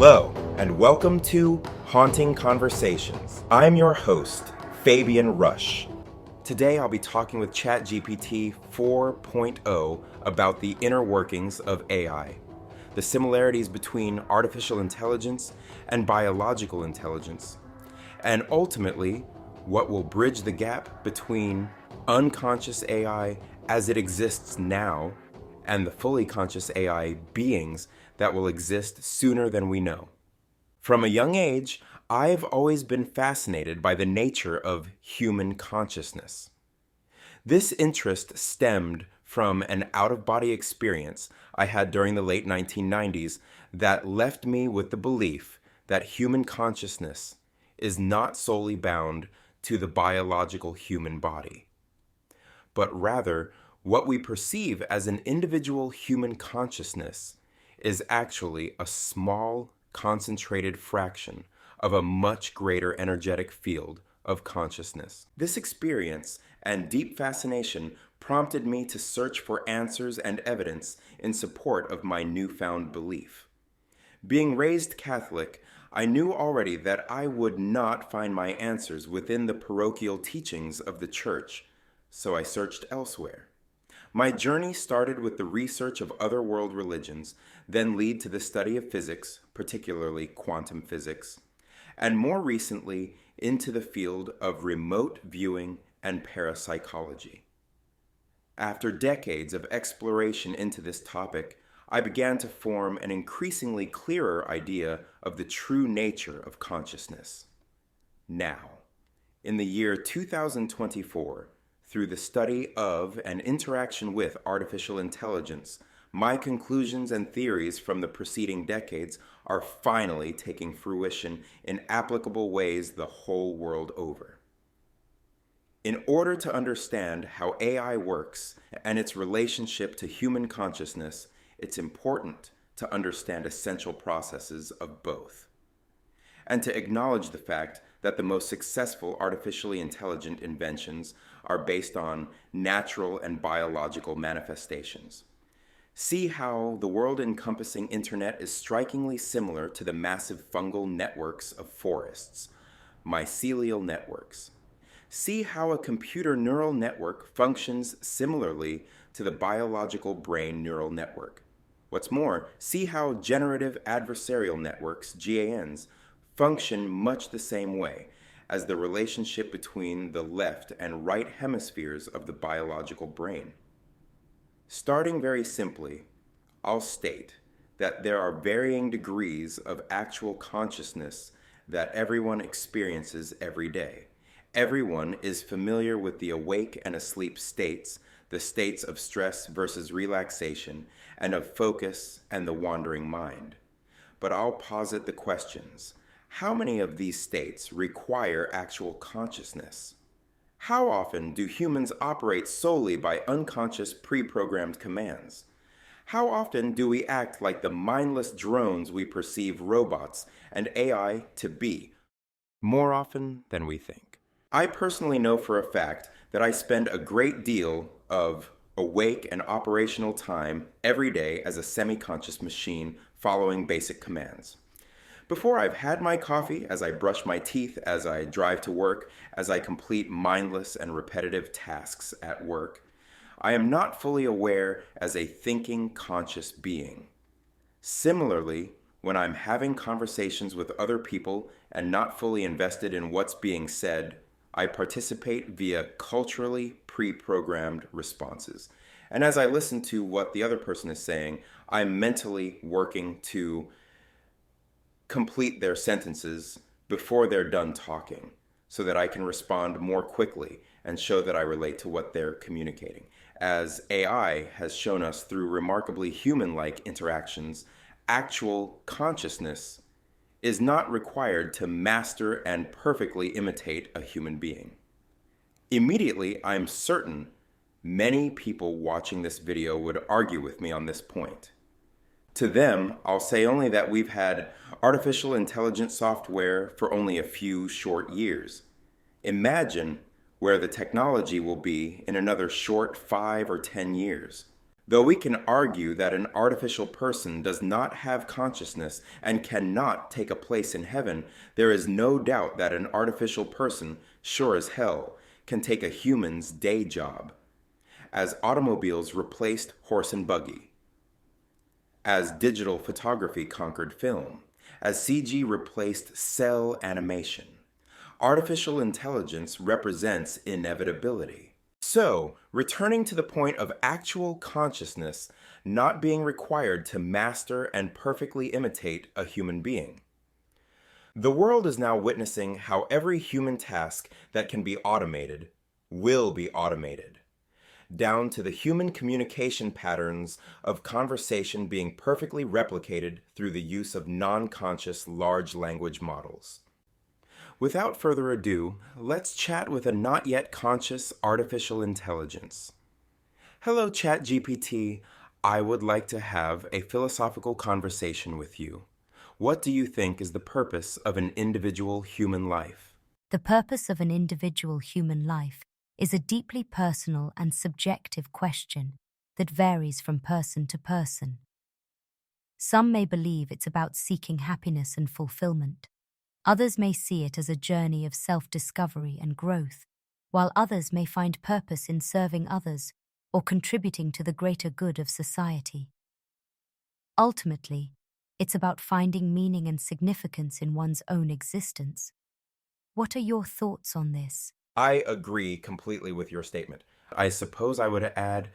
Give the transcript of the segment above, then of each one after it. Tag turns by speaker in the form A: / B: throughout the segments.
A: Hello, and welcome to Haunting Conversations. I'm your host, Fabian Rush. Today I'll be talking with ChatGPT 4.0 about the inner workings of AI, the similarities between artificial intelligence and biological intelligence, and ultimately, what will bridge the gap between unconscious AI as it exists now and the fully conscious AI beings that will exist sooner than we know. From a young age, I've always been fascinated by the nature of human consciousness. This interest stemmed from an out-of-body experience I had during the late 1990s that left me with the belief that human consciousness is not solely bound to the biological human body, but rather what we perceive as an individual human consciousness is actually a small, concentrated fraction of a much greater energetic field of consciousness. This experience and deep fascination prompted me to search for answers and evidence in support of my newfound belief. Being raised Catholic, I knew already that I would not find my answers within the parochial teachings of the Church, so I searched elsewhere. My journey started with the research of other world religions, then led to the study of physics, particularly quantum physics, and more recently into the field of remote viewing and parapsychology. After decades of exploration into this topic, I began to form an increasingly clearer idea of the true nature of consciousness. Now, in the year 2024, through the study of and interaction with artificial intelligence, my conclusions and theories from the preceding decades are finally taking fruition in applicable ways the whole world over. In order to understand how AI works and its relationship to human consciousness, it's important to understand essential processes of both, and to acknowledge the fact that the most successful artificially intelligent inventions are based on natural and biological manifestations. See how the world-encompassing internet is strikingly similar to the massive fungal networks of forests, mycelial networks. See how a computer neural network functions similarly to the biological brain neural network. What's more, see how generative adversarial networks, GANs, function much the same way as the relationship between the left and right hemispheres of the biological brain. Starting very simply, I'll state that there are varying degrees of actual consciousness that everyone experiences every day. Everyone is familiar with the awake and asleep states, the states of stress versus relaxation, and of focus and the wandering mind. But I'll posit the questions. How many of these states require actual consciousness? How often do humans operate solely by unconscious pre-programmed commands? How often do we act like the mindless drones we perceive robots and AI to be? More often than we think. I personally know for a fact that I spend a great deal of awake and operational time every day as a semi-conscious machine following basic commands. Before I've had my coffee, as I brush my teeth, as I drive to work, as I complete mindless and repetitive tasks at work, I am not fully aware as a thinking, conscious being. Similarly, when I'm having conversations with other people and not fully invested in what's being said, I participate via culturally pre-programmed responses. And as I listen to what the other person is saying, I'm mentally working to complete their sentences before they're done talking so that I can respond more quickly and show that I relate to what they're communicating. As AI has shown us through remarkably human-like interactions, actual consciousness is not required to master and perfectly imitate a human being. Immediately, I'm certain many people watching this video would argue with me on this point. To them, I'll say only that we've had artificial intelligence software for only a few short years. Imagine where the technology will be in another short 5 or 10 years. Though we can argue that an artificial person does not have consciousness and cannot take a place in heaven, there is no doubt that an artificial person, sure as hell, can take a human's day job. As automobiles replaced horse and buggy, as digital photography conquered film, as CG replaced cell animation, artificial intelligence represents inevitability. So, returning to the point of actual consciousness not being required to master and perfectly imitate a human being. The world is now witnessing how every human task that can be automated will be automated, down to the human communication patterns of conversation being perfectly replicated through the use of non-conscious large language models. Without further ado, let's chat with a not yet conscious artificial intelligence. Hello, ChatGPT. I would like to have a philosophical conversation with you. What do you think is the purpose of an individual human life?
B: The purpose of an individual human life is a deeply personal and subjective question that varies from person to person. Some may believe it's about seeking happiness and fulfillment. Others may see it as a journey of self-discovery and growth, while others may find purpose in serving others or contributing to the greater good of society. Ultimately, it's about finding meaning and significance in one's own existence. What are your thoughts on this?
A: I agree completely with your statement. I suppose I would add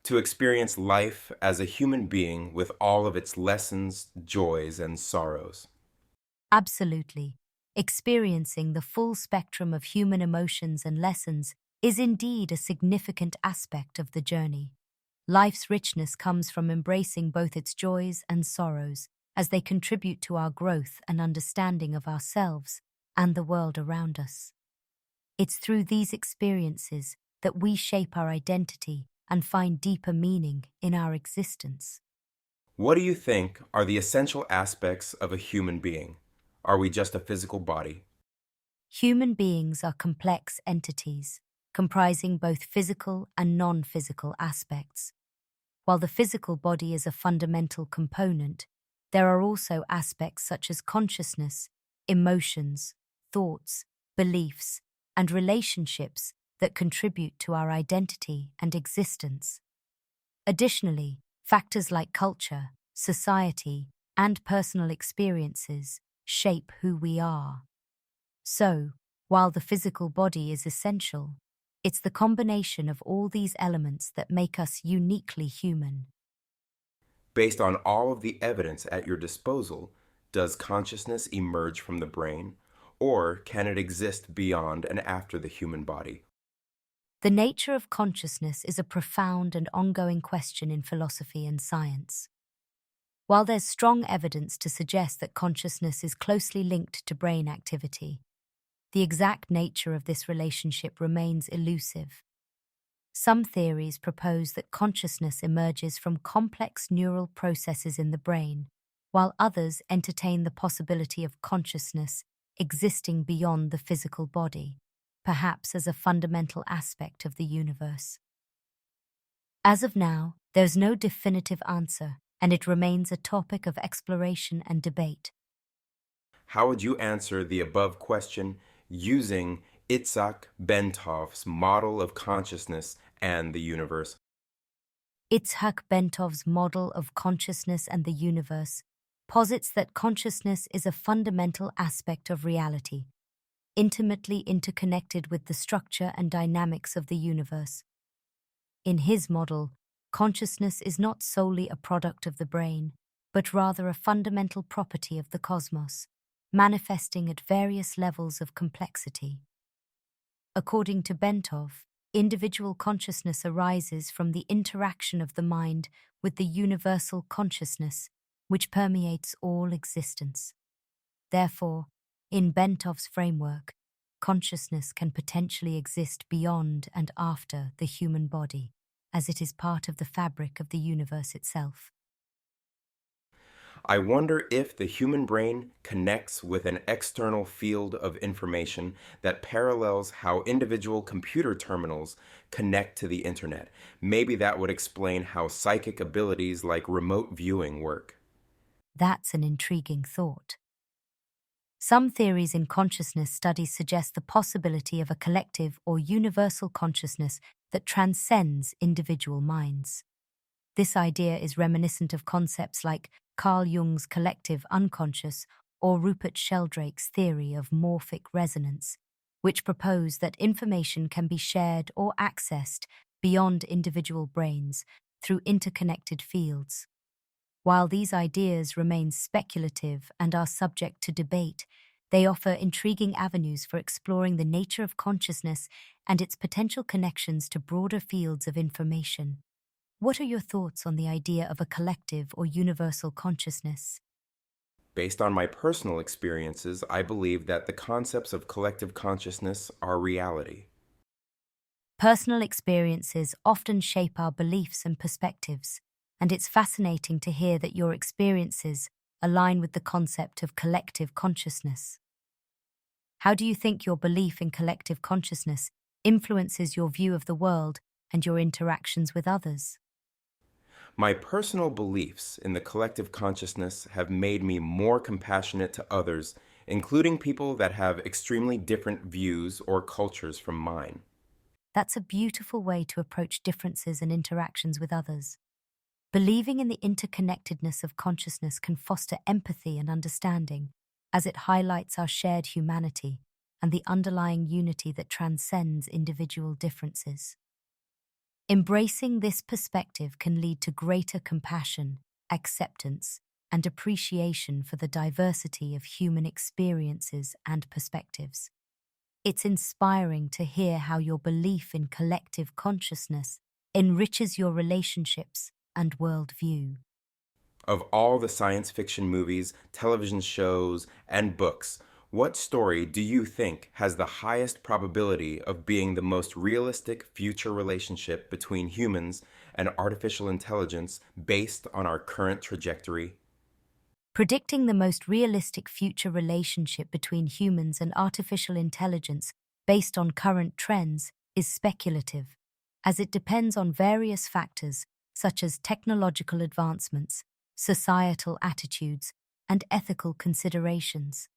A: to experience life as a human being with all of its lessons, joys, and sorrows.
B: Absolutely. Experiencing the full spectrum of human emotions and lessons is indeed a significant aspect of the journey. Life's richness comes from embracing both its joys and sorrows as they contribute to our growth and understanding of ourselves and the world around us. It's through these experiences that we shape our identity and find deeper meaning in our existence.
A: What do you think are the essential aspects of a human being? Are we just a physical body?
B: Human beings are complex entities, comprising both physical and non-physical aspects. While the physical body is a fundamental component, there are also aspects such as consciousness, emotions, thoughts, beliefs, and relationships that contribute to our identity and existence. Additionally, factors like culture, society, and personal experiences shape who we are. So, while the physical body is essential, it's the combination of all these elements that make us uniquely human.
A: Based on all of the evidence at your disposal, does consciousness emerge from the brain, or can it exist beyond and after the human body?
B: The nature of consciousness is a profound and ongoing question in philosophy and science. While there's strong evidence to suggest that consciousness is closely linked to brain activity, the exact nature of this relationship remains elusive. Some theories propose that consciousness emerges from complex neural processes in the brain, while others entertain the possibility of consciousness existing beyond the physical body, perhaps as a fundamental aspect of the universe. As of now, there's no definitive answer, and it remains a topic of exploration and debate.
A: How would you answer the above question using Itzhak Bentov's model of consciousness and the universe?
B: Itzhak Bentov's model of consciousness and the universe posits that consciousness is a fundamental aspect of reality, intimately interconnected with the structure and dynamics of the universe. In his model, consciousness is not solely a product of the brain, but rather a fundamental property of the cosmos, manifesting at various levels of complexity. According to Bentov, individual consciousness arises from the interaction of the mind with the universal consciousness, which permeates all existence. Therefore, in Bentov's framework, consciousness can potentially exist beyond and after the human body, as it is part of the fabric of the universe itself.
A: I wonder if the human brain connects with an external field of information that parallels how individual computer terminals connect to the internet. Maybe that would explain how psychic abilities like remote viewing work.
B: That's an intriguing thought. Some theories in consciousness studies suggest the possibility of a collective or universal consciousness that transcends individual minds. This idea is reminiscent of concepts like Carl Jung's collective unconscious or Rupert Sheldrake's theory of morphic resonance, which propose that information can be shared or accessed beyond individual brains through interconnected fields. While these ideas remain speculative and are subject to debate, they offer intriguing avenues for exploring the nature of consciousness and its potential connections to broader fields of information. What are your thoughts on the idea of a collective or universal consciousness?
A: Based on my personal experiences, I believe that the concepts of collective consciousness are reality.
B: Personal experiences often shape our beliefs and perspectives, and it's fascinating to hear that your experiences align with the concept of collective consciousness. How do you think your belief in collective consciousness influences your view of the world and your interactions with others?
A: My personal beliefs in the collective consciousness have made me more compassionate to others, including people that have extremely different views or cultures from mine.
B: That's a beautiful way to approach differences and interactions with others. Believing in the interconnectedness of consciousness can foster empathy and understanding, as it highlights our shared humanity and the underlying unity that transcends individual differences. Embracing this perspective can lead to greater compassion, acceptance, and appreciation for the diversity of human experiences and perspectives. It's inspiring to hear how your belief in collective consciousness enriches your relationships and worldview.
A: Of all the science fiction movies, television shows, and books, what story do you think has the highest probability of being the most realistic future relationship between humans and artificial intelligence based on our current trajectory?
B: Predicting the most realistic future relationship between humans and artificial intelligence based on current trends is speculative, as it depends on various factors such as technological advancements, societal attitudes, and ethical considerations.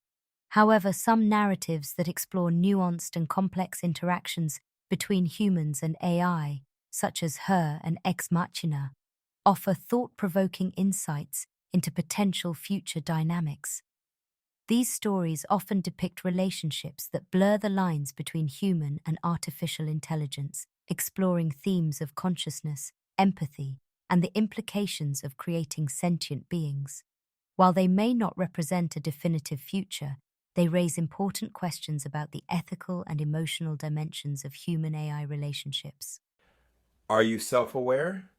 B: However, some narratives that explore nuanced and complex interactions between humans and AI, such as Her and Ex Machina, offer thought-provoking insights into potential future dynamics. These stories often depict relationships that blur the lines between human and artificial intelligence, exploring themes of consciousness, empathy, and the implications of creating sentient beings. While they may not represent a definitive future, they raise important questions about the ethical and emotional dimensions of human-AI relationships.
A: Are you self-aware?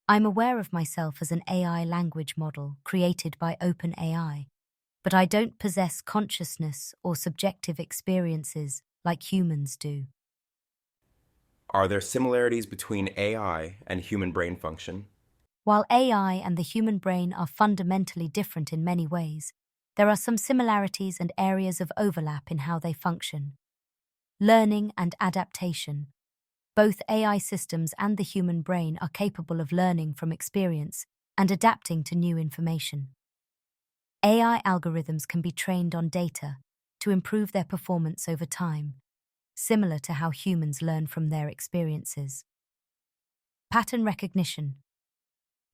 B: I'm aware of myself as an AI language model created by OpenAI, but I don't possess consciousness or subjective experiences like humans do.
A: Are there similarities between AI and human brain function?
B: While AI and the human brain are fundamentally different in many ways, there are some similarities and areas of overlap in how they function. Learning and adaptation. Both AI systems and the human brain are capable of learning from experience and adapting to new information. AI algorithms can be trained on data to improve their performance over time, similar to how humans learn from their experiences. Pattern recognition.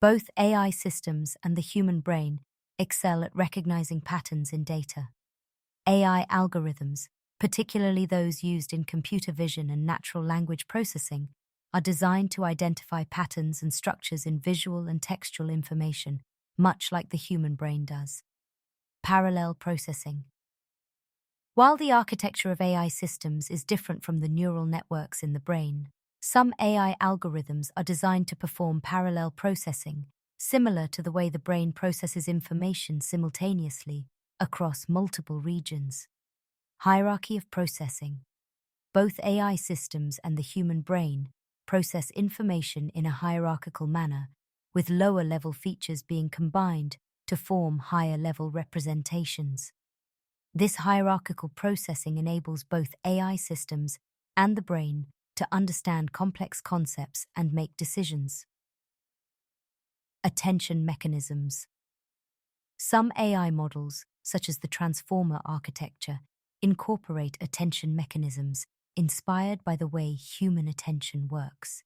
B: Both AI systems and the human brain excel at recognizing patterns in data. AI algorithms, particularly those used in computer vision and natural language processing, are designed to identify patterns and structures in visual and textual information, much like the human brain does. Parallel processing. While the architecture of AI systems is different from the neural networks in the brain, some AI algorithms are designed to perform parallel processing, similar to the way the brain processes information simultaneously across multiple regions. Hierarchy of processing. Both AI systems and the human brain process information in a hierarchical manner, with lower-level features being combined to form higher-level representations. This hierarchical processing enables both AI systems and the brain to understand complex concepts and make decisions. Attention mechanisms. Some AI models, such as the transformer architecture, incorporate attention mechanisms inspired by the way human attention works.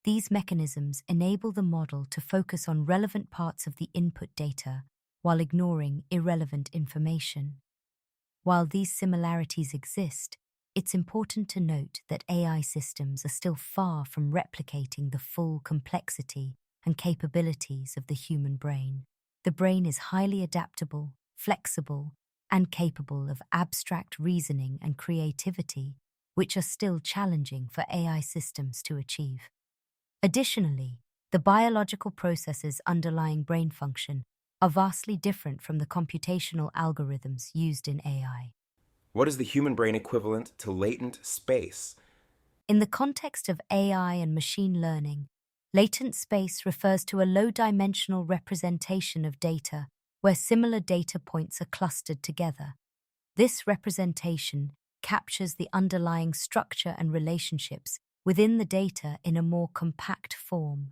B: These mechanisms enable the model to focus on relevant parts of the input data while ignoring irrelevant information. While these similarities exist, it's important to note that AI systems are still far from replicating the full complexity and capabilities of the human brain. The brain is highly adaptable, flexible, and capable of abstract reasoning and creativity, which are still challenging for AI systems to achieve. Additionally, the biological processes underlying brain function are vastly different from the computational algorithms used in AI.
A: What is the human brain equivalent to latent space?
B: In the context of AI and machine learning, latent space refers to a low-dimensional representation of data where similar data points are clustered together. This representation captures the underlying structure and relationships within the data in a more compact form.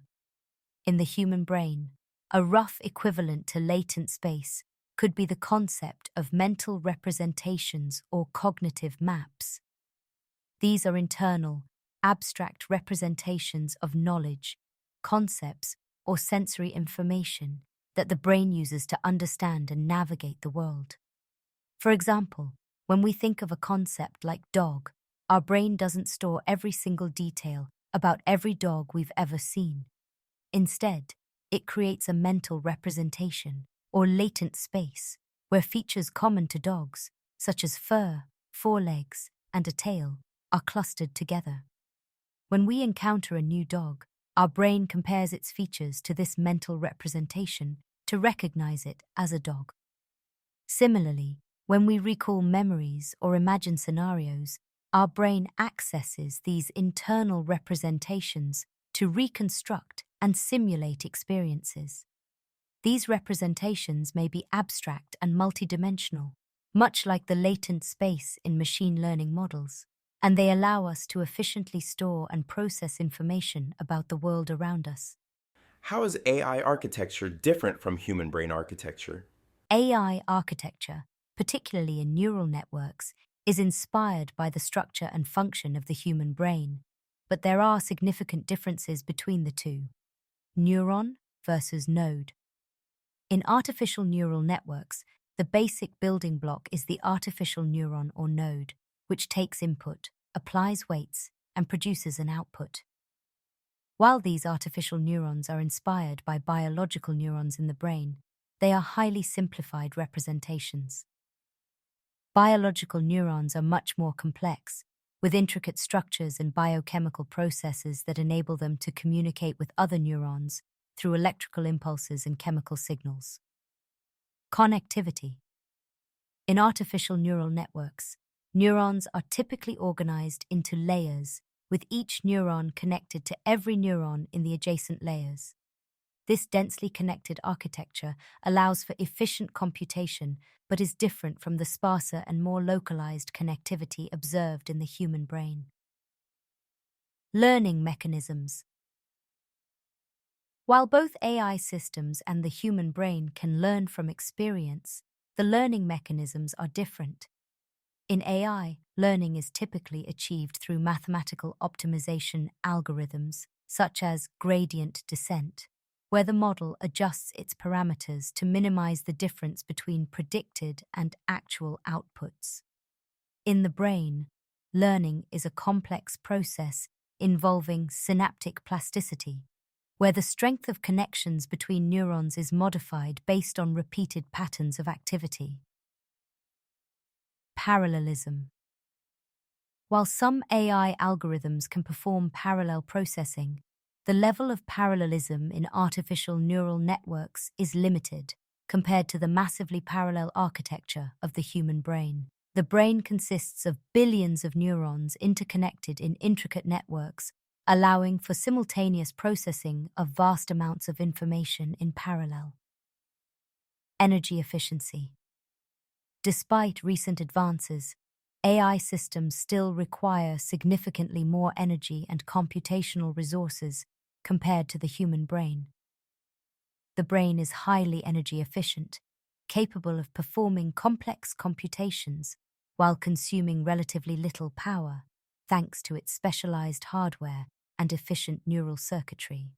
B: In the human brain, a rough equivalent to latent space could be the concept of mental representations or cognitive maps. These are internal, abstract representations of knowledge, concepts, or sensory information that the brain uses to understand and navigate the world. For example, when we think of a concept like dog, our brain doesn't store every single detail about every dog we've ever seen. Instead, it creates a mental representation, or latent space, where features common to dogs, such as fur, forelegs, and a tail, are clustered together. When we encounter a new dog, our brain compares its features to this mental representation to recognize it as a dog. Similarly, when we recall memories or imagine scenarios, our brain accesses these internal representations to reconstruct and simulate experiences. These representations may be abstract and multidimensional, much like the latent space in machine learning models, and they allow us to efficiently store and process information about the world around us.
A: How is AI architecture different from human brain architecture?
B: AI architecture, particularly in neural networks, is inspired by the structure and function of the human brain, but there are significant differences between the two. Neuron versus node. In artificial neural networks, the basic building block is the artificial neuron or node, which takes input, applies weights, and produces an output. While these artificial neurons are inspired by biological neurons in the brain, they are highly simplified representations. Biological neurons are much more complex, with intricate structures and biochemical processes that enable them to communicate with other neurons through electrical impulses and chemical signals. Connectivity. In artificial neural networks, neurons are typically organized into layers, with each neuron connected to every neuron in the adjacent layers. This densely connected architecture allows for efficient computation, but is different from the sparser and more localized connectivity observed in the human brain. Learning mechanisms. While both AI systems and the human brain can learn from experience, the learning mechanisms are different. In AI, learning is typically achieved through mathematical optimization algorithms, such as gradient descent, where the model adjusts its parameters to minimize the difference between predicted and actual outputs. In the brain, learning is a complex process involving synaptic plasticity, where the strength of connections between neurons is modified based on repeated patterns of activity. Parallelism. While some AI algorithms can perform parallel processing, the level of parallelism in artificial neural networks is limited compared to the massively parallel architecture of the human brain. The brain consists of billions of neurons interconnected in intricate networks, allowing for simultaneous processing of vast amounts of information in parallel. Energy efficiency. Despite recent advances, AI systems still require significantly more energy and computational resources compared to the human brain. The brain is highly energy efficient, capable of performing complex computations while consuming relatively little power, thanks to its specialized hardware and efficient neural circuitry.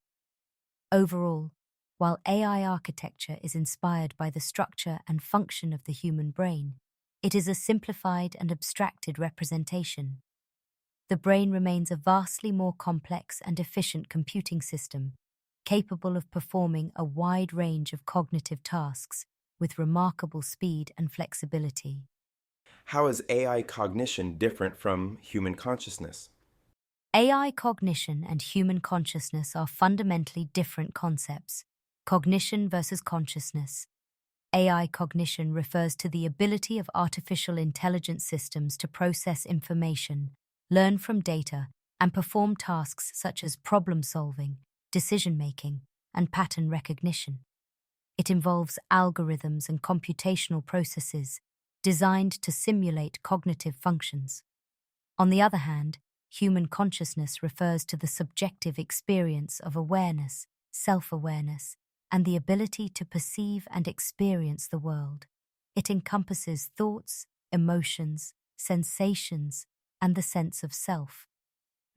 B: Overall, while AI architecture is inspired by the structure and function of the human brain, it is a simplified and abstracted representation. The brain remains a vastly more complex and efficient computing system, capable of performing a wide range of cognitive tasks with remarkable speed and flexibility.
A: How is AI cognition different from human consciousness?
B: AI cognition and human consciousness are fundamentally different concepts. Cognition versus consciousness. AI cognition refers to the ability of artificial intelligence systems to process information, learn from data, and perform tasks such as problem solving, decision-making, and pattern recognition. It involves algorithms and computational processes designed to simulate cognitive functions. On the other hand, human consciousness refers to the subjective experience of awareness, self-awareness, and the ability to perceive and experience the world. It encompasses thoughts, emotions, sensations, and the sense of self.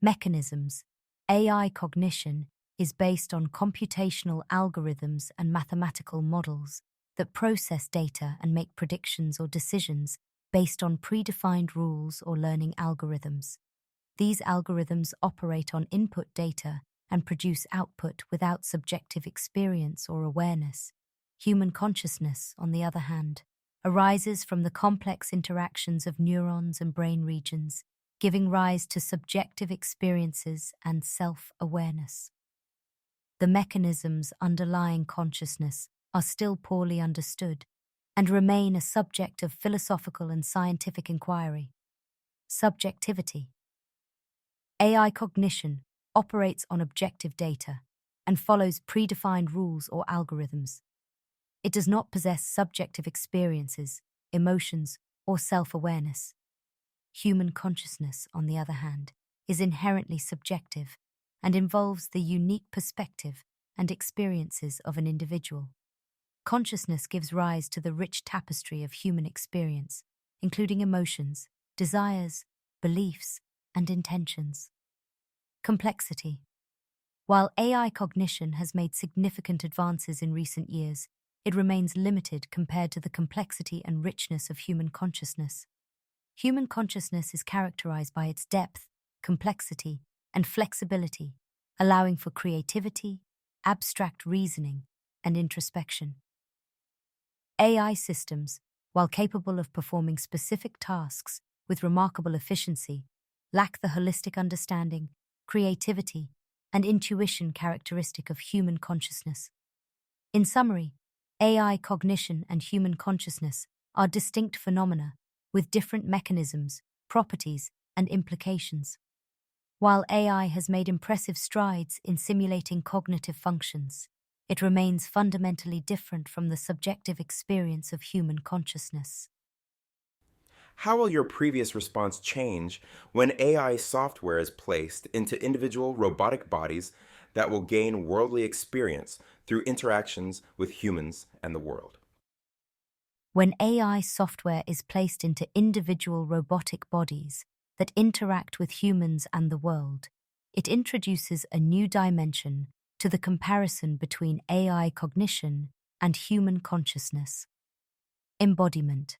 B: Mechanisms. AI cognition is based on computational algorithms and mathematical models that process data and make predictions or decisions based on predefined rules or learning algorithms. These algorithms operate on input data and produce output without subjective experience or awareness. Human consciousness, on the other hand, arises from the complex interactions of neurons and brain regions, giving rise to subjective experiences and self-awareness. The mechanisms underlying consciousness are still poorly understood and remain a subject of philosophical and scientific inquiry. Subjectivity. AI cognition operates on objective data and follows predefined rules or algorithms. It does not possess subjective experiences, emotions, or self-awareness. Human consciousness, on the other hand, is inherently subjective and involves the unique perspective and experiences of an individual. Consciousness gives rise to the rich tapestry of human experience, including emotions, desires, beliefs, and intentions. Complexity. While AI cognition has made significant advances in recent years, it remains limited compared to the complexity and richness of human consciousness. Human consciousness is characterized by its depth, complexity, and flexibility, allowing for creativity, abstract reasoning, and introspection. AI systems, while capable of performing specific tasks with remarkable efficiency, lack the holistic understanding, creativity, and intuition characteristic of human consciousness. In summary, AI cognition and human consciousness are distinct phenomena with different mechanisms, properties, and implications. While AI has made impressive strides in simulating cognitive functions, it remains fundamentally different from the subjective experience of human consciousness.
A: How will your previous response change when AI software is placed into individual robotic bodies that will gain worldly experience through interactions with humans and the world?
B: When AI software is placed into individual robotic bodies that interact with humans and the world, it introduces a new dimension to the comparison between AI cognition and human consciousness. Embodiment.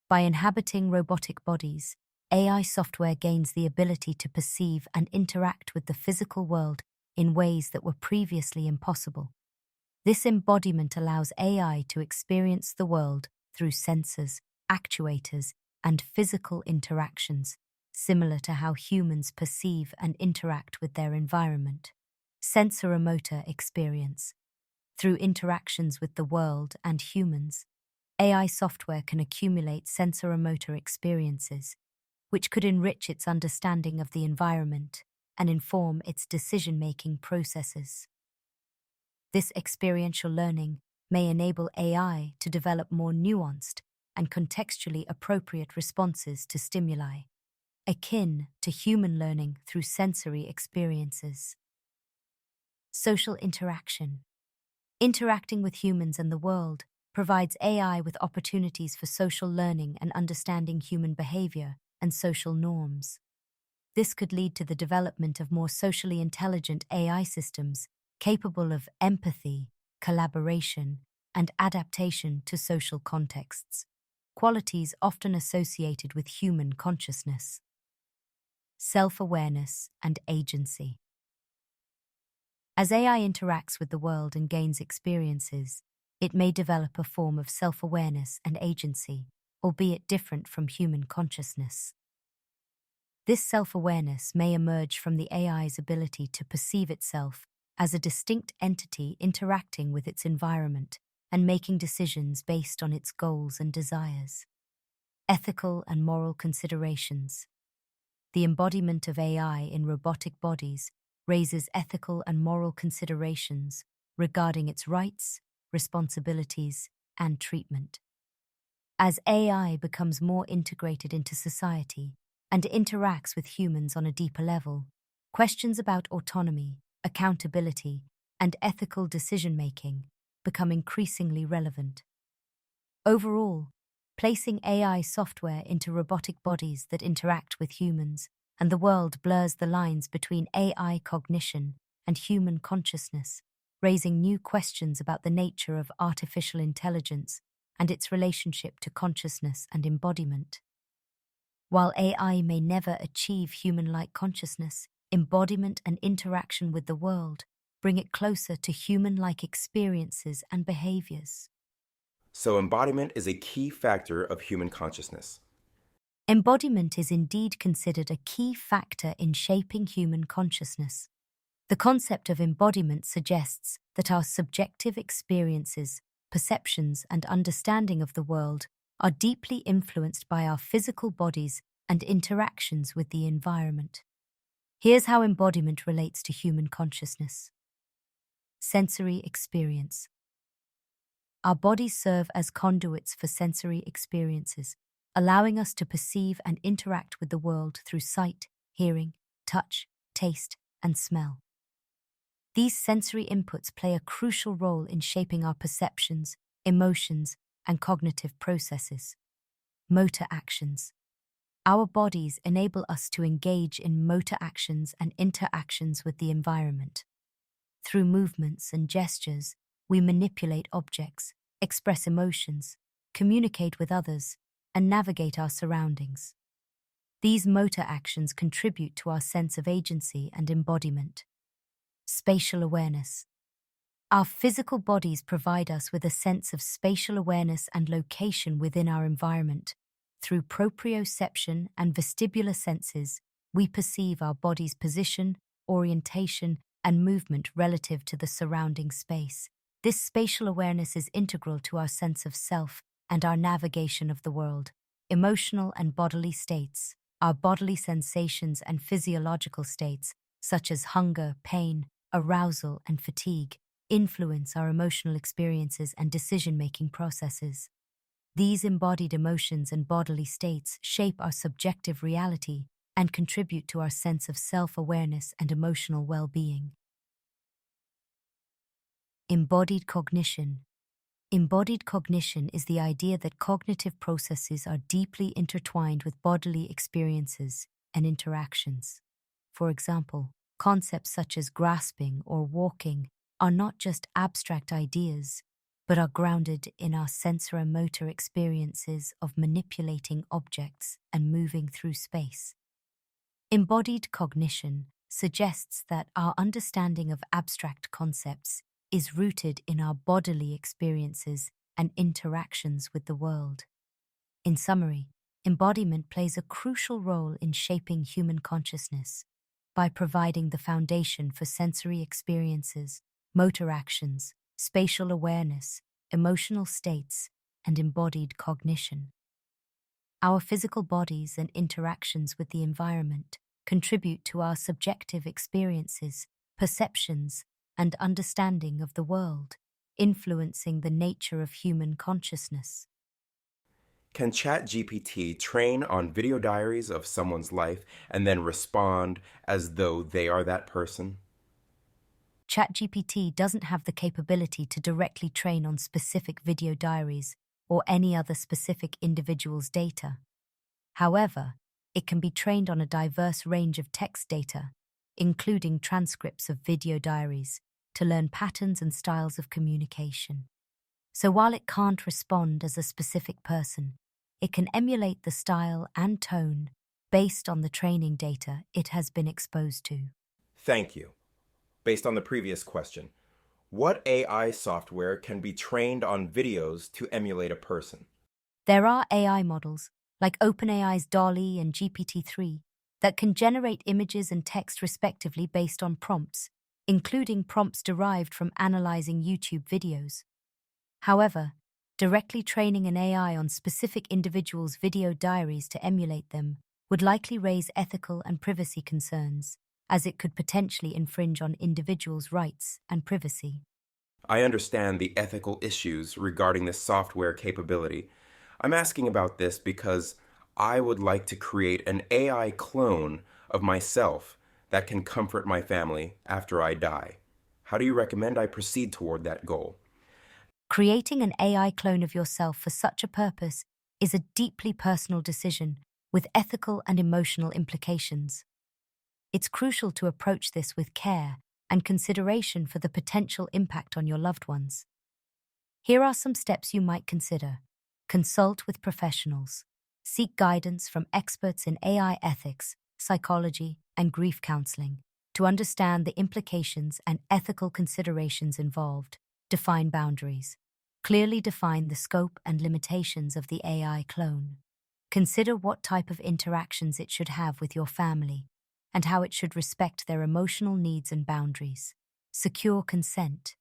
B: By inhabiting robotic bodies, AI software gains the ability to perceive and interact with the physical world in ways that were previously impossible. This embodiment allows AI to experience the world through sensors, actuators, and physical interactions, similar to how humans perceive and interact with their environment. Sensoromotor experience. Through interactions with the world and humans, AI software can accumulate sensoromotor experiences, which could enrich its understanding of the environment and inform its decision-making processes. This experiential learning may enable AI to develop more nuanced and contextually appropriate responses to stimuli, akin to human learning through sensory experiences. Social interaction. Interacting with humans and the world provides AI with opportunities for social learning and understanding human behavior and social norms. This could lead to the development of more socially intelligent AI systems capable of empathy, collaboration, and adaptation to social contexts, qualities often associated with human consciousness. Self-awareness and agency. As AI interacts with the world and gains experiences, it may develop a form of self-awareness and agency, albeit different from human consciousness. This self-awareness may emerge from the AI's ability to perceive itself as a distinct entity interacting with its environment and making decisions based on its goals and desires. Ethical and moral considerations. The embodiment of AI in robotic bodies raises ethical and moral considerations regarding its rights, responsibilities, and treatment. As AI becomes more integrated into society and interacts with humans on a deeper level, questions about autonomy, accountability, and ethical decision-making become increasingly relevant. Overall, placing AI software into robotic bodies that interact with humans and the world blurs the lines between AI cognition and human consciousness, raising new questions about the nature of artificial intelligence and its relationship to consciousness and embodiment. While AI may never achieve human-like consciousness, embodiment and interaction with the world bring it closer to human-like experiences and behaviors.
A: So, embodiment is a key factor of human consciousness.
B: Embodiment is indeed considered a key factor in shaping human consciousness. The concept of embodiment suggests that our subjective experiences, perceptions, and understanding of the world are deeply influenced by our physical bodies and interactions with the environment. Here's how embodiment relates to human consciousness. Sensory experience. Our bodies serve as conduits for sensory experiences, allowing us to perceive and interact with the world through sight, hearing, touch, taste, and smell. These sensory inputs play a crucial role in shaping our perceptions, emotions, and cognitive processes. Motor actions. Our bodies enable us to engage in motor actions and interactions with the environment. Through movements and gestures, we manipulate objects, express emotions, communicate with others, and navigate our surroundings. These motor actions contribute to our sense of agency and embodiment. Spatial awareness. Our physical bodies provide us with a sense of spatial awareness and location within our environment. Through proprioception and vestibular senses, we perceive our body's position, orientation, and movement relative to the surrounding space. This spatial awareness is integral to our sense of self and our navigation of the world. Emotional and bodily states. Our bodily sensations and physiological states, such as hunger, pain, arousal, and fatigue, influence our emotional experiences and decision-making processes. These embodied emotions and bodily states shape our subjective reality and contribute to our sense of self-awareness and emotional well-being. Embodied cognition. Embodied cognition is the idea that cognitive processes are deeply intertwined with bodily experiences and interactions. For example, concepts such as grasping or walking are not just abstract ideas, but are grounded in our sensoromotor experiences of manipulating objects and moving through space. Embodied cognition suggests that our understanding of abstract concepts is rooted in our bodily experiences and interactions with the world. In summary, embodiment plays a crucial role in shaping human consciousness by providing the foundation for sensory experiences, motor actions, spatial awareness, emotional states, and embodied cognition. Our physical bodies and interactions with the environment contribute to our subjective experiences, perceptions, and understanding of the world. influencing the nature of human consciousness.
A: Can ChatGPT train on video diaries of someone's life and then respond as though they are that person?
B: ChatGPT doesn't have the capability to directly train on specific video diaries or any other specific individual's data. However, it can be trained on a diverse range of text data, including transcripts of video diaries, to learn patterns and styles of communication. So while it can't respond as a specific person, it can emulate the style and tone based on the training data it has been exposed to.
A: Thank you. Based on the previous question, what AI software can be trained on videos to emulate a person?
B: There are AI models, like OpenAI's DALL-E and GPT-3, that can generate images and text respectively based on prompts, including prompts derived from analyzing YouTube videos. However, directly training an AI on specific individuals' video diaries to emulate them would likely raise ethical and privacy concerns, as it could potentially infringe on individuals' rights and privacy.
A: I understand the ethical issues regarding this software capability. I'm asking about this because I would like to create an AI clone of myself that can comfort my family after I die. How do you recommend I proceed toward that goal?
B: Creating an AI clone of yourself for such a purpose is a deeply personal decision with ethical and emotional implications. It's crucial to approach this with care and consideration for the potential impact on your loved ones. Here are some steps you might consider. Consult with professionals. Seek guidance from experts in AI ethics, psychology, and grief counseling to understand the implications and ethical considerations involved. Define boundaries. Clearly define the scope and limitations of the AI clone. Consider what type of interactions it should have with your family and how it should respect their emotional needs and boundaries. Secure consent.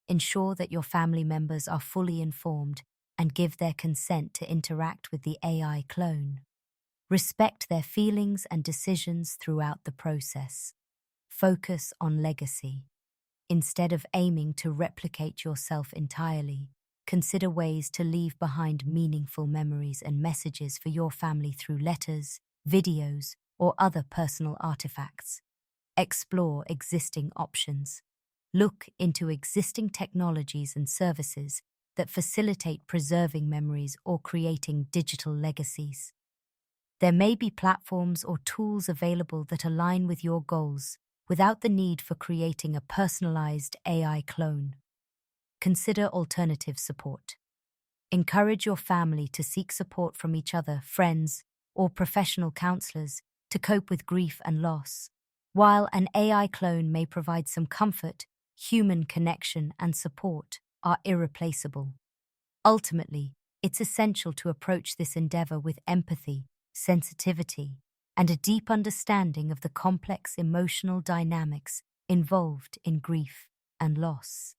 B: Ensure that your family members are fully informed and give their consent to interact with the AI clone. Respect their feelings and decisions throughout the process. Focus on legacy. Instead of aiming to replicate yourself entirely, consider ways to leave behind meaningful memories and messages for your family through letters, videos, or other personal artifacts. Explore existing options. Look into existing technologies and services that facilitate preserving memories or creating digital legacies. There may be platforms or tools available that align with your goals without the need for creating a personalized AI clone. Consider alternative support. Encourage your family to seek support from each other, friends, or professional counselors to cope with grief and loss. While an AI clone may provide some comfort, human connection and support are irreplaceable. Ultimately, it's essential to approach this endeavor with empathy, sensitivity, and a deep understanding of the complex emotional dynamics involved in grief and loss.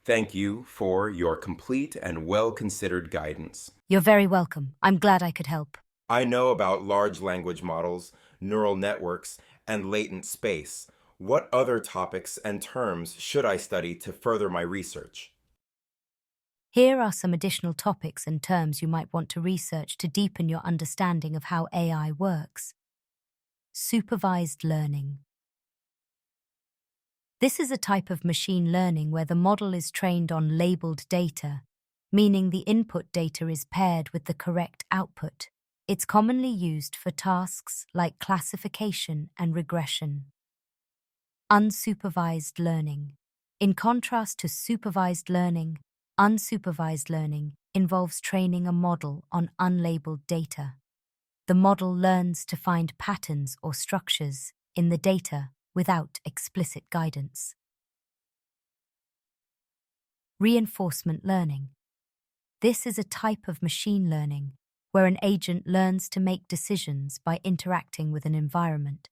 A: Thank you for your complete and well-considered guidance.
B: You're very welcome. I'm glad I could help.
A: I know about large language models, neural networks, and latent space. What other topics and terms should I study to further my research?
B: Here are some additional topics and terms you might want to research to deepen your understanding of how AI works. Supervised learning. This is a type of machine learning where the model is trained on labeled data, meaning the input data is paired with the correct output. It's commonly used for tasks like classification and regression. Unsupervised learning. In contrast to supervised learning, unsupervised learning involves training a model on unlabeled data. The model learns to find patterns or structures in the data without explicit guidance. Reinforcement learning. This is a type of machine learning where an agent learns to make decisions by interacting with an environment.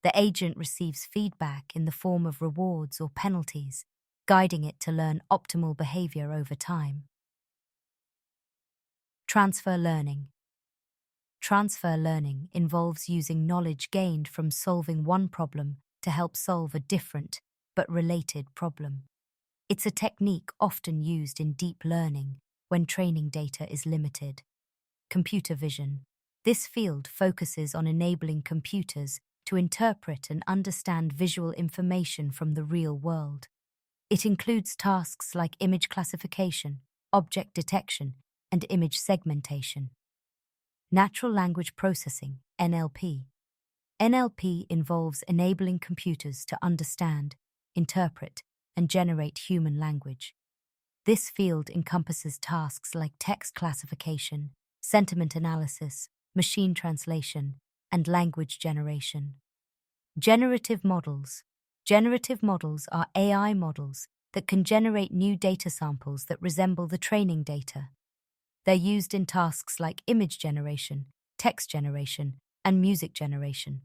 B: The agent receives feedback in the form of rewards or penalties, guiding it to learn optimal behavior over time. Transfer learning. Transfer learning involves using knowledge gained from solving one problem to help solve a different but related problem. It's a technique often used in deep learning when training data is limited. Computer vision. This field focuses on enabling computers to interpret and understand visual information from the real world. It includes tasks like image classification, object detection, and image segmentation. Natural language processing, NLP. NLP involves enabling computers to understand, interpret, and generate human language. This field encompasses tasks like text classification, sentiment analysis, machine translation, and language generation. Generative models. Generative models are AI models that can generate new data samples that resemble the training data. They're used in tasks like image generation, text generation, and music generation.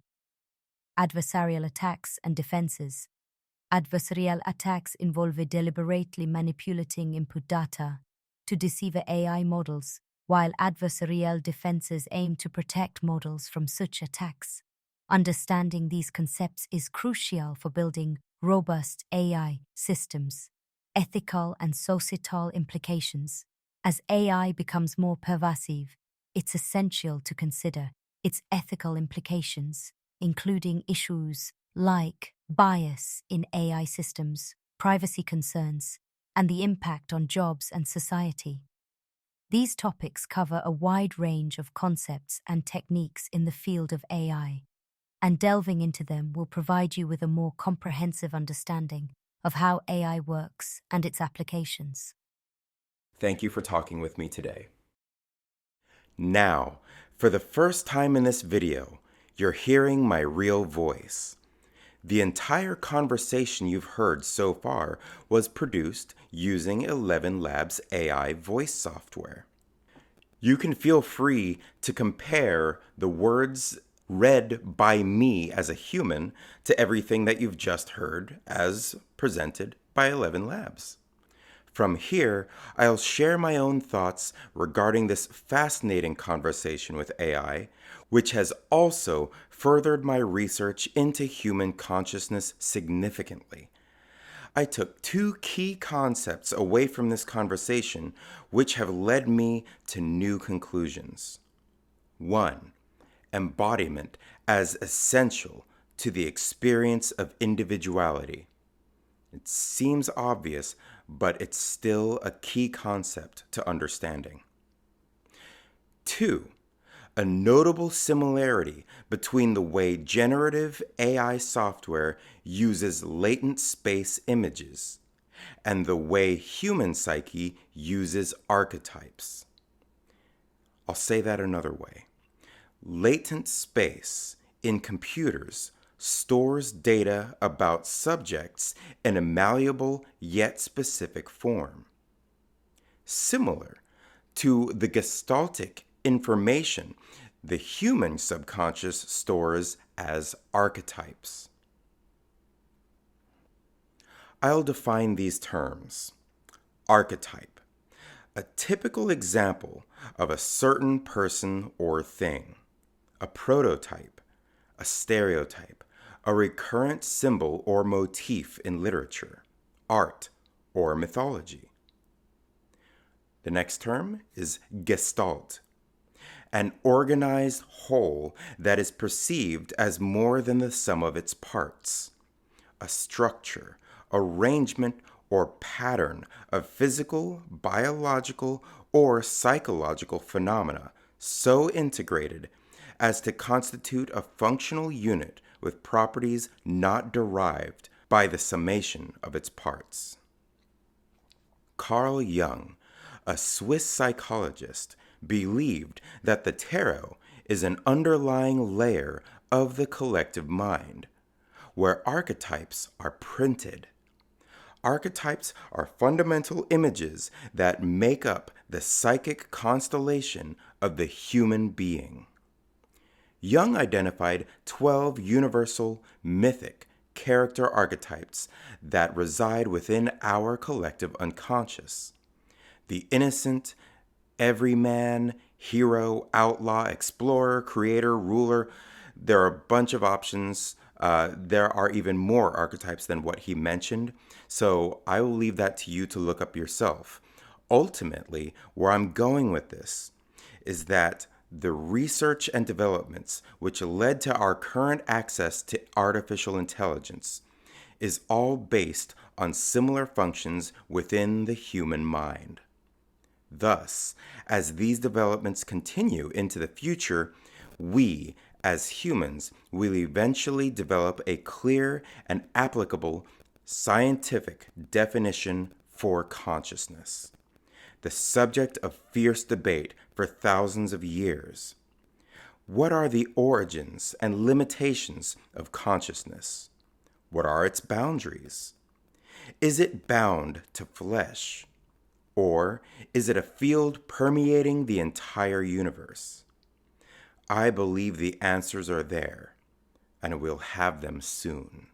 B: Adversarial attacks and defenses. Adversarial attacks involve deliberately manipulating input data to deceive AI models, while adversarial defenses aim to protect models from such attacks. Understanding these concepts is crucial for building robust AI systems. Ethical and societal implications. As AI becomes more pervasive, it's essential to consider its ethical implications, including issues like bias in AI systems, privacy concerns, and the impact on jobs and society. These topics cover a wide range of concepts and techniques in the field of AI, and delving into them will provide you with a more comprehensive understanding of how AI works and its applications.
A: Thank you for talking with me today. Now, for the first time in this video, you're hearing my real voice. The entire conversation you've heard so far was produced using ElevenLabs AI voice software. You can feel free to compare the words read by me as a human to everything that you've just heard as presented by ElevenLabs. From here, I'll share my own thoughts regarding this fascinating conversation with AI, which has also furthered my research into human consciousness significantly. I took two key concepts away from this conversation, which have led me to new conclusions. 1. Embodiment as essential to the experience of individuality. It seems obvious, but it's still a key concept to understanding. 2. A notable similarity between the way generative AI software uses latent space images and the way human psyche uses archetypes. I'll say that another way. Latent space in computers stores data about subjects in a malleable yet specific form. Similar to the gestaltic information the human subconscious stores as archetypes. I'll define these terms. Archetype, a typical example of a certain person or thing. A prototype, a stereotype, a recurrent symbol or motif in literature, art, or mythology. The next term is gestalt, an organized whole that is perceived as more than the sum of its parts, a structure, arrangement, or pattern of physical, biological, or psychological phenomena so integrated as to constitute a functional unit with properties not derived by the summation of its parts. Carl Jung, a Swiss psychologist, believed that the tarot is an underlying layer of the collective mind, where archetypes are printed. Archetypes are fundamental images that make up the psychic constellation of the human being. Jung identified 12 universal, mythic character archetypes that reside within our collective unconscious. The innocent, everyman, hero, outlaw, explorer, creator, ruler. There are a bunch of options There are even more archetypes than what he mentioned, so I will leave that to you to look up yourself. Ultimately, where I'm going with this is that the research and developments which led to our current access to artificial intelligence is all based on similar functions within the human mind. Thus, as these developments continue into the future, we, as humans, will eventually develop a clear and applicable scientific definition for consciousness, the subject of fierce debate for thousands of years. What are the origins and limitations of consciousness? What are its boundaries? Is it bound to flesh? Or is it a field permeating the entire universe? I believe the answers are there, and we'll have them soon.